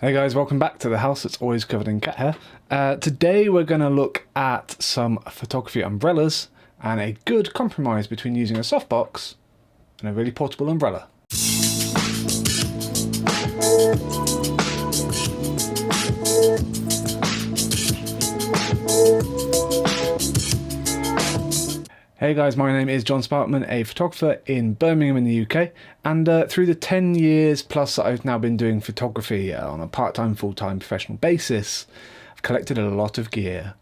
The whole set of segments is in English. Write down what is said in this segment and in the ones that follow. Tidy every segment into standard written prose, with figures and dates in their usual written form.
Hey guys, welcome back to the house that's always covered in cat hair. Today we're going to look at some photography umbrellas and a good compromise between using a softbox and a really portable umbrella. Hey guys, my name is John Sparkman, a photographer in Birmingham in the UK, and through the 10 years plus that I've now been doing photography on a part-time, full-time professional basis, I've collected a lot of gear.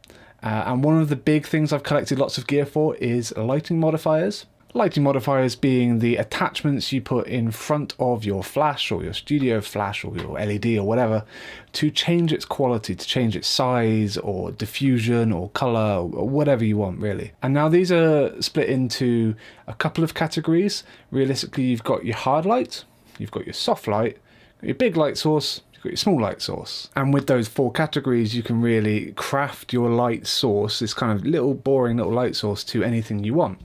And one of the big things I've collected lots of gear for is lighting modifiers. Lighting modifiers being the attachments you put in front of your flash or your studio flash or your LED or whatever to change its quality, to change its size or diffusion or color or whatever you want really. And now these are split into a couple of categories. Realistically, you've got your hard light, you've got your soft light, your big light source, you've got your small light source. And with those four categories, you can really craft your light source, this kind of little boring little light source, to anything you want.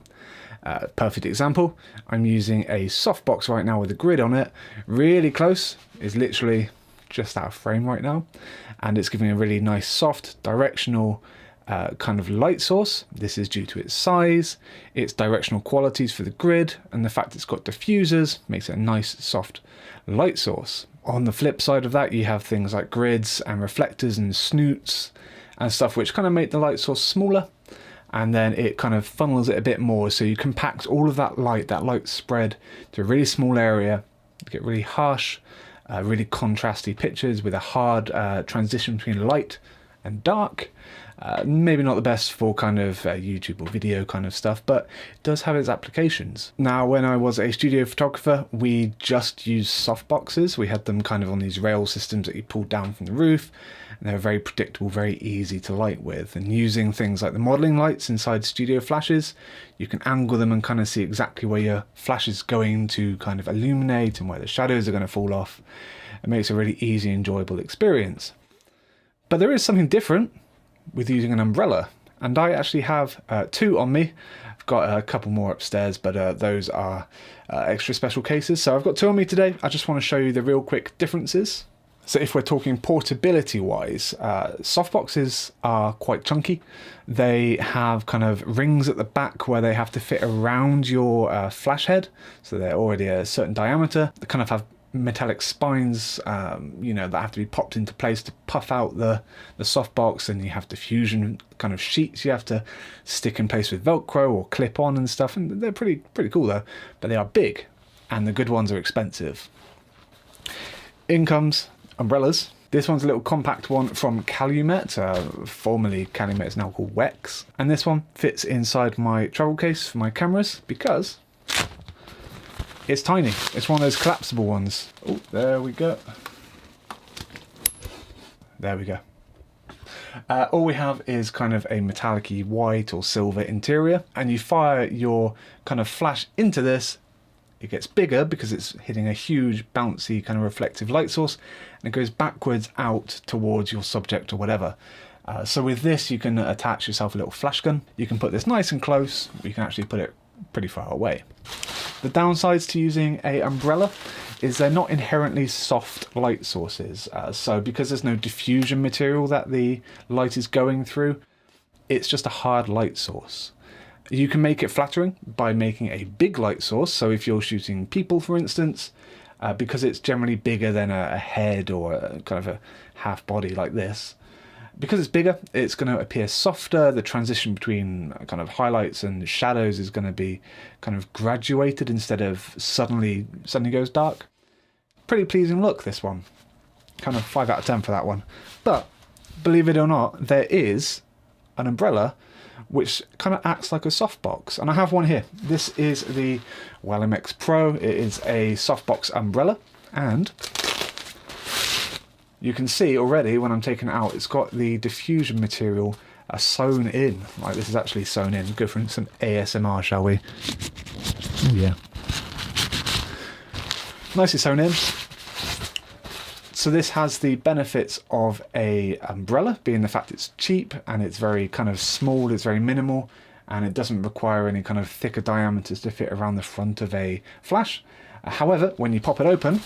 Perfect example, I'm using a softbox right now with a grid on it. Really close, is literally just out of frame right now, and it's giving a really nice soft directional kind of light source. This is due to its size, its directional qualities for the grid, and the fact it's got diffusers makes it a nice soft light source. On the flip side of that, you have things like grids and reflectors and snoots and stuff which kind of make the light source smaller, and then it kind of funnels it a bit more, so you compact all of that light spread to a really small area. You get really harsh, really contrasty pictures with a hard transition between light and dark. Maybe not the best for kind of YouTube or video kind of stuff, but it does have its applications. Now, when I was a studio photographer, we just used softboxes. We had them kind of on these rail systems that you pulled down from the roof, and they were very predictable, very easy to light with. And using things like the modeling lights inside studio flashes, you can angle them and kind of see exactly where your flash is going to kind of illuminate and where the shadows are going to fall off. It makes a really easy, enjoyable experience. But there is something different with using an umbrella, and I actually have two on me. I've got a couple more upstairs, but those are extra special cases. So I've got two on me today. I just want to show you the real quick differences. So if we're talking portability wise, softboxes are quite chunky. They have kind of rings at the back where they have to fit around your flash head, so they're already a certain diameter. They kind of have metallic spines, that have to be popped into place to puff out the softbox, and you have diffusion kind of sheets you have to stick in place with Velcro or clip on and stuff, and they're pretty cool though, but they are big, and the good ones are expensive. In comes umbrellas. This one's a little compact one from Calumet, formerly Calumet, is now called Wex, and this one fits inside my travel case for my cameras because it's tiny. It's one of those collapsible ones. Oh, there we go. There we go. All we have is kind of a metallic-y white or silver interior, and you fire your kind of flash into this. It gets bigger because it's hitting a huge bouncy kind of reflective light source, and it goes backwards out towards your subject or whatever. So with this, you can attach yourself a little flash gun. You can put this nice and close, or you can actually put it pretty far away. The downsides to using a umbrella is they're not inherently soft light sources. So because there's no diffusion material that the light is going through, it's just a hard light source. You can make it flattering by making a big light source. So if you're shooting people, for instance, because it's generally bigger than a head or a kind of a half body like this, because it's bigger, it's going to appear softer. The transition between kind of highlights and shadows is going to be kind of graduated instead of suddenly goes dark. Pretty pleasing look, this one. Kind of 5 out of 10 for that one. But believe it or not, there is an umbrella which kind of acts like a softbox, and I have one here. This is the Walimex Pro. It is a softbox umbrella, and you can see already when I'm taking it out, it's got the diffusion material sewn in. Like, this is actually sewn in. Go for some ASMR, shall we? Oh yeah. Nicely sewn in. So this has the benefits of a umbrella, being the fact it's cheap and it's very kind of small, it's very minimal, and it doesn't require any kind of thicker diameters to fit around the front of a flash. However, when you pop it open,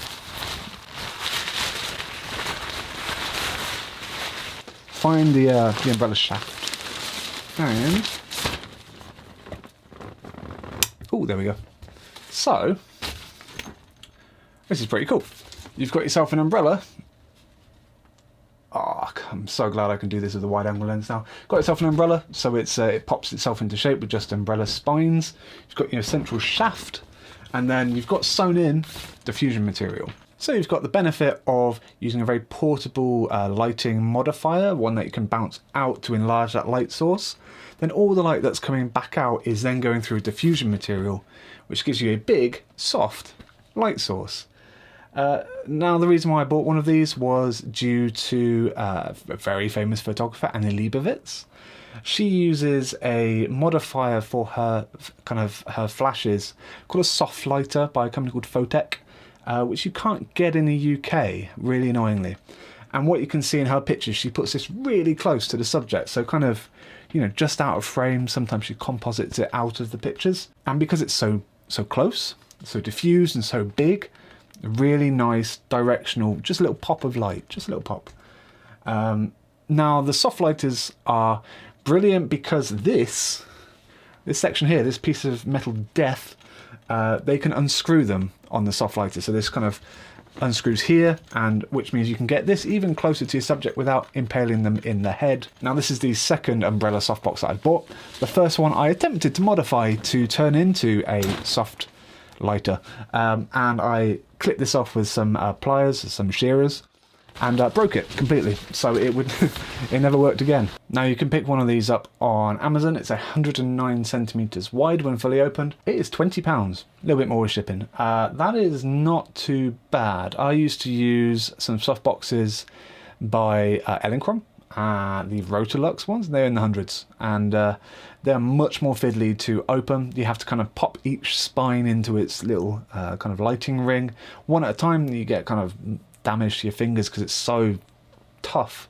find the umbrella shaft. And oh, there we go. So this is pretty cool. You've got yourself an umbrella. Oh, I'm so glad I can do this with a wide angle lens now. Got yourself an umbrella, so it pops itself into shape with just umbrella spines. You've got your central shaft, and then you've got sewn in diffusion material. So you've got the benefit of using a very portable lighting modifier, one that you can bounce out to enlarge that light source. Then all the light that's coming back out is then going through a diffusion material, which gives you a big, soft light source. Now, the reason why I bought one of these was due to a very famous photographer, Annie Leibovitz. She uses a modifier for her her flashes called a softlighter by a company called Photech, which you can't get in the UK, really annoyingly. And what you can see in her pictures, she puts this really close to the subject, so kind of, you know, just out of frame. Sometimes she composites it out of the pictures. And because it's so close, so diffused and so big, really nice directional, just a little pop of light, just a little pop. Now the soft lighters are brilliant because this section here, this piece of metal death, they can unscrew them on the soft lighter. So this kind of unscrews here, and which means you can get this even closer to your subject without impaling them in the head. Now this is the second umbrella softbox that I bought. The first one I attempted to modify to turn into a soft lighter, and I clipped this off with some pliers, some shearers, and broke it completely, so it never worked again. Now you can pick one of these up on Amazon. It's 109 centimeters wide when fully opened. It is £20, a little bit more with shipping. That is not too bad. I used to use some softboxes by Elinchrom, the Rotalux ones. They're in the hundreds, and they're much more fiddly to open. You have to kind of pop each spine into its little kind of lighting ring one at a time. You get kind of damage to your fingers because it's so tough.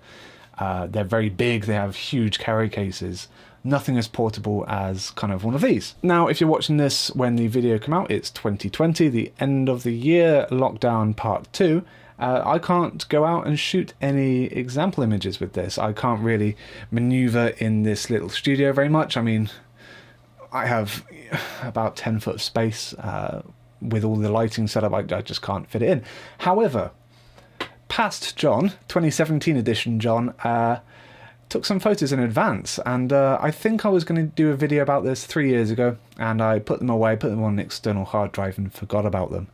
They're very big, they have huge carry cases. Nothing as portable as kind of one of these. Now, if you're watching this when the video came out, it's 2020, the end of the year, lockdown part 2. I can't go out and shoot any example images with this. I can't really maneuver in this little studio very much. I mean, I have about 10 foot of space with all the lighting set up. I just can't fit it in. However, past John, 2017 edition John, took some photos in advance, and I think I was going to do a video about this 3 years ago, and I put them away, put them on an external hard drive and forgot about them.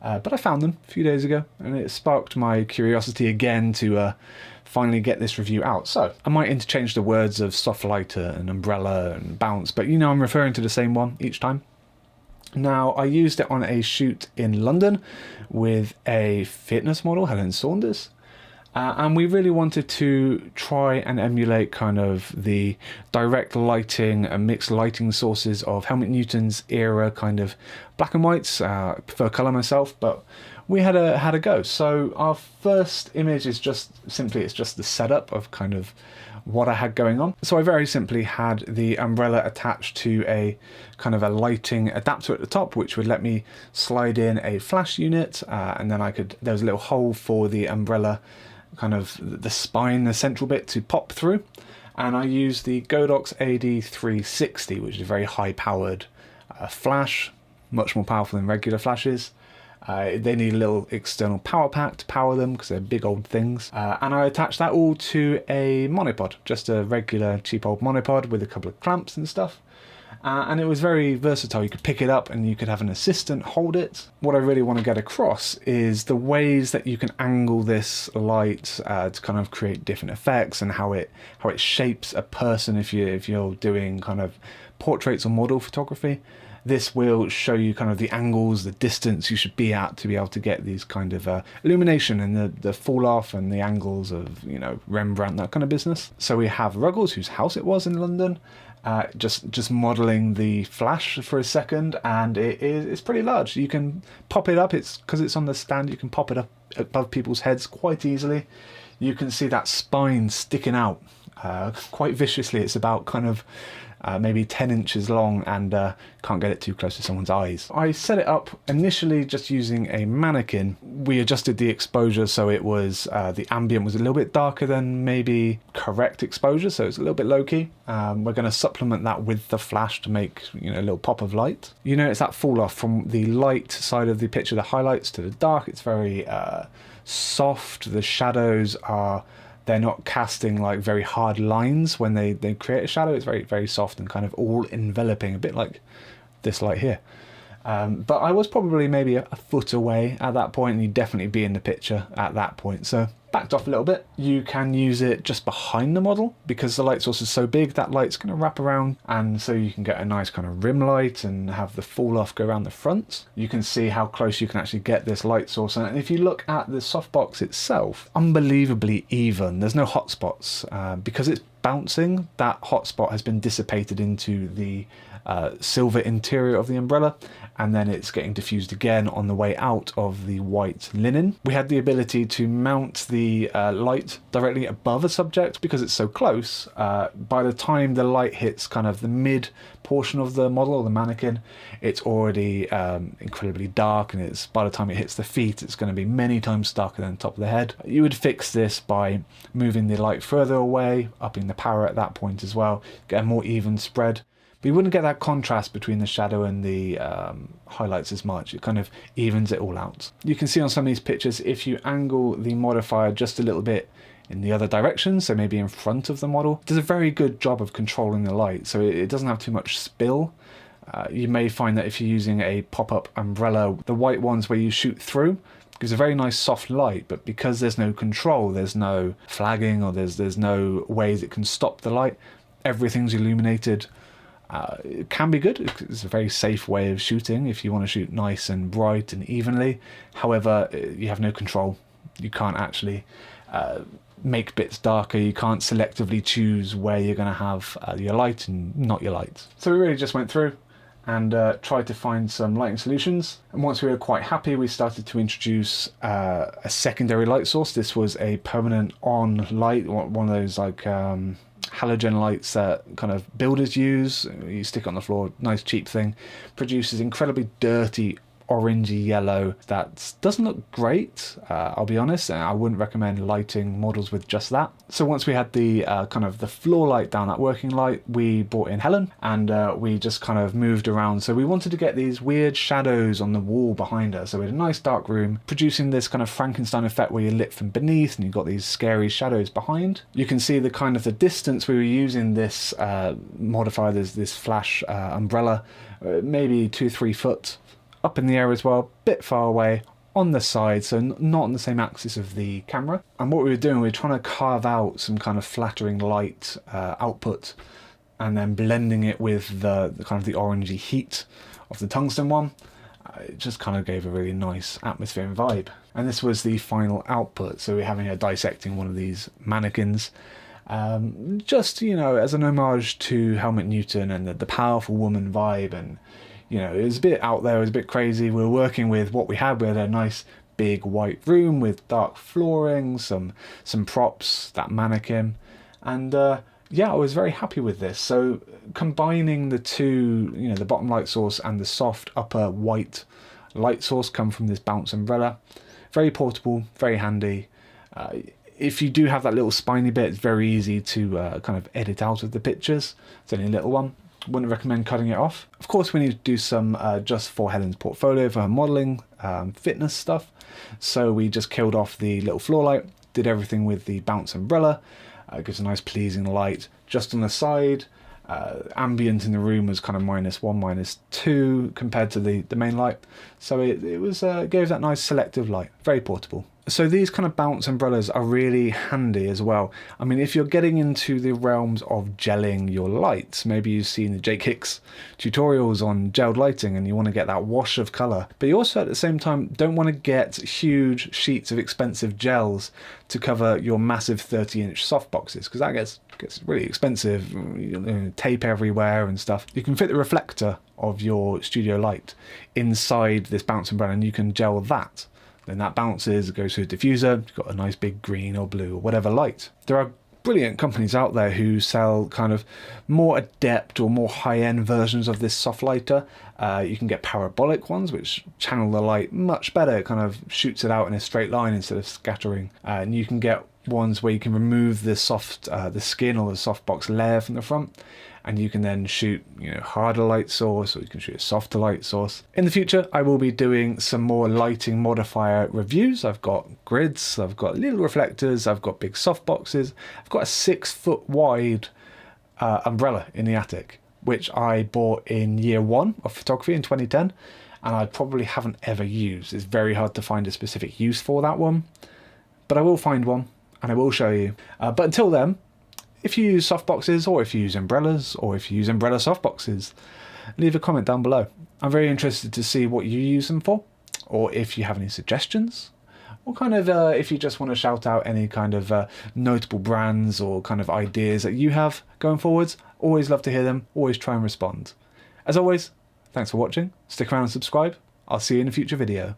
But I found them a few days ago, and it sparked my curiosity again to finally get this review out. So I might interchange the words of soft lighter and umbrella and bounce, but you know I'm referring to the same one each time. Now, I used it on a shoot in London with a fitness model, Helen Saunders, and we really wanted to try and emulate kind of the direct lighting and mixed lighting sources of Helmut Newton's era, kind of black and whites. I prefer colour myself, but we had a go. So our first image is just simply, it's just the setup of kind of what I had going on. So I very simply had the umbrella attached to a kind of a lighting adapter at the top, which would let me slide in a flash unit, and then there was a little hole for the umbrella, kind of the spine, the central bit to pop through. And I used the Godox AD360, which is a very high powered flash, much more powerful than regular flashes. They need a little external power pack to power them because they're big old things. And I attached that all to a monopod, just a regular cheap old monopod with a couple of clamps and stuff. And it was very versatile. You could pick it up and you could have an assistant hold it. What I really want to get across is the ways that you can angle this light to kind of create different effects, and how it shapes a person if you're doing kind of portraits or model photography. This will show you kind of the angles, the distance you should be at to be able to get these kind of illumination and the fall off and the angles of, you know, Rembrandt, that kind of business. So we have Ruggles, whose house it was in London, just modelling the flash for a second, and it's pretty large. You can pop it up, because it's on the stand, you can pop it up above people's heads quite easily. You can see that spine sticking out quite viciously. It's about kind of maybe 10 inches long, and can't get it too close to someone's eyes. I set it up initially just using a mannequin. We adjusted the exposure so it was, the ambient was a little bit darker than maybe correct exposure, so it's a little bit low-key. We're going to supplement that with the flash to make, you know, a little pop of light. You notice that fall off from the light side of the picture, the highlights, to the dark. It's very soft. The shadows are, they're not casting like very hard lines when they create a shadow. It's very, very soft and kind of all enveloping, a bit like this light here. But I was probably maybe a foot away at that point, and you'd definitely be in the picture at that point. So backed off a little bit. You can use it just behind the model because the light source is so big, that light's going to wrap around, and so you can get a nice kind of rim light and have the fall off go around the front. You can see how close you can actually get this light source, and if you look at the softbox itself, unbelievably even. There's no hot spots because it's bouncing. That hot spot has been dissipated into the silver interior of the umbrella, and then it's getting diffused again on the way out of the white linen. We had the ability to mount the light directly above a subject because it's so close. By the time the light hits kind of the mid portion of the model or the mannequin, it's already incredibly dark, and it's, by the time it hits the feet, it's going to be many times darker than the top of the head. You would fix this by moving the light further away, upping the power at that point as well, get a more even spread. But you wouldn't get that contrast between the shadow and the highlights as much. It kind of evens it all out. You can see on some of these pictures, if you angle the modifier just a little bit in the other direction, so maybe in front of the model, it does a very good job of controlling the light, so it doesn't have too much spill. You may find that if you're using a pop-up umbrella, the white ones where you shoot through gives a very nice soft light, but because there's no control, there's no flagging, or there's no ways it can stop the light, everything's illuminated. It can be good. It's a very safe way of shooting if you want to shoot nice and bright and evenly. However, you have no control. You can't actually make bits darker. You can't selectively choose where you're going to have your light and not your light. So we really just went through and tried to find some lighting solutions. And once we were quite happy, we started to introduce a secondary light source. This was a permanent on light, one of those like halogen lights that kind of builders use. You stick it on the floor, nice cheap thing. Produces incredibly dirty orangey yellow that doesn't look great, I'll be honest. I wouldn't recommend lighting models with just that. So once we had the kind of the floor light down, that working light, we brought in Helen, and we just kind of moved around. So we wanted to get these weird shadows on the wall behind her. So we had a nice dark room producing this kind of Frankenstein effect where you're lit from beneath and you've got these scary shadows behind. You can see the kind of the distance we were using this modifier, this flash umbrella, maybe 2-3 foot up in the air as well, bit far away on the side, so not on the same axis of the camera. And what we were doing, we were trying to carve out some kind of flattering light output, and then blending it with the kind of the orangey heat of the tungsten one. It just kind of gave a really nice atmosphere and vibe. And this was the final output, so we're having her dissecting one of these mannequins. Just, you know, as an homage to Helmut Newton and the powerful woman vibe. And you know, it was a bit out there, it was a bit crazy. We were working with what we had. We had a nice big white room with dark flooring, some props, that mannequin, and yeah, I was very happy with this. So combining the two, you know, the bottom light source and the soft upper white light source come from this bounce umbrella. Very portable, very handy. If you do have that little spiny bit, it's very easy to kind of edit out of the pictures. It's only a little one. Wouldn't recommend cutting it off. Of course, we need to do some just for Helen's portfolio, for her modelling, fitness stuff. So we just killed off the little floor light, did everything with the bounce umbrella. Gives a nice pleasing light just on the side. Ambient in the room was kind of -1, -2 compared to the main light. So it was gave that nice selective light, very portable. So these kind of bounce umbrellas are really handy as well. I mean, if you're getting into the realms of gelling your lights, maybe you've seen the Jake Hicks tutorials on gelled lighting and you want to get that wash of colour, but you also at the same time don't want to get huge sheets of expensive gels to cover your massive 30-inch softboxes, because that gets really expensive, you know, tape everywhere and stuff. You can fit the reflector of your studio light inside this bounce umbrella and you can gel that. Then that bounces, it goes through a diffuser, you've got a nice big green or blue or whatever light. There are brilliant companies out there who sell kind of more adept or more high-end versions of this softlighter. You can get parabolic ones which channel the light much better, it kind of shoots it out in a straight line instead of scattering. And you can get ones where you can remove the skin or the softbox layer from the front, and you can then shoot, harder light source, or you can shoot a softer light source. In the future, I will be doing some more lighting modifier reviews. I've got grids, I've got little reflectors, I've got big softboxes, I've got a 6-foot wide umbrella in the attic, which I bought in year 1 of photography in 2010, and I probably haven't ever used. It's very hard to find a specific use for that one, but I will find one and I will show you. But until then, if you use softboxes, or if you use umbrellas, or if you use umbrella softboxes, leave a comment down below. I'm very interested to see what you use them for, or if you have any suggestions, or kind of if you just want to shout out any kind of notable brands or kind of ideas that you have going forwards. Always love to hear them, always try and respond. As always, thanks for watching, stick around and subscribe. I'll see you in a future video.